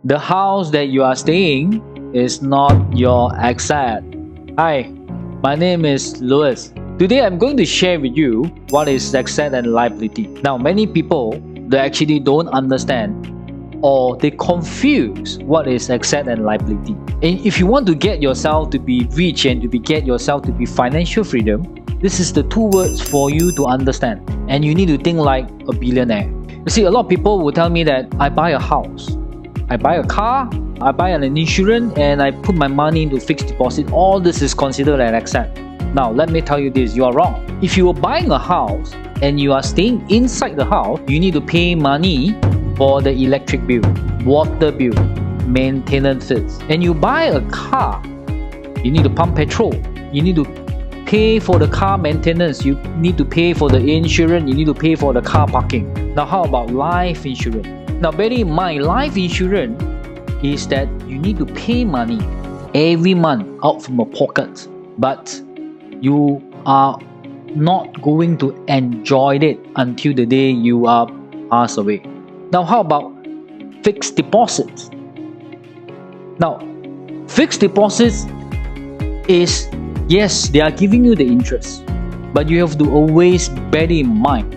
The house that you are staying is not your asset. Hi, my name is Louis. Today I'm going to share with you what is asset and liability. Now, many people, they actually don't understand or they confuse what is asset and liability. And if you want to get yourself to be rich and to get yourself to be financial freedom, this is the two words for you to understand. And you need to think like a billionaire. You see, a lot of people will tell me that I buy a house, I buy a car, I buy an insurance, and I put my money into fixed deposit. All this is considered an asset. Now, let me tell you this, you are wrong. If you are buying a house and you are staying inside the house, you need to pay money for the electric bill, water bill, maintenances. And you buy a car, you need to pump petrol, you need to pay for the car maintenance, you need to pay for the insurance, you need to pay for the car parking. Now, how about life insurance? Now, bear in mind, life insurance is that you need to pay money every month out from your pocket, but you are not going to enjoy it until the day you are passed away. Now, how about fixed deposits? Now, fixed deposits is, yes, they are giving you the interest, but you have to always bear in mind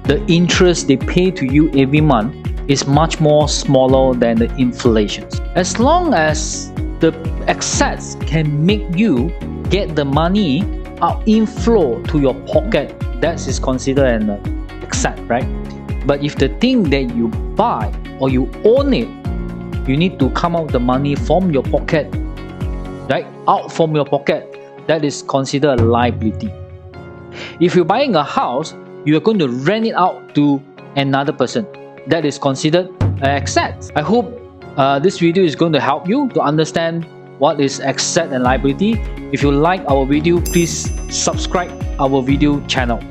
the interest they pay to you every month is much more smaller than the inflation. As long as the assets can make you get the money out inflow to your pocket, that is considered an asset, right? But if the thing that you buy or you own it, you need to come out the money from your pocket, right? Out from your pocket, that is considered a liability. If you're buying a house, you are going to rent it out to another person. That is considered an asset. I hope this video is going to help you to understand what is asset and liability. If you like our video, please subscribe our video channel.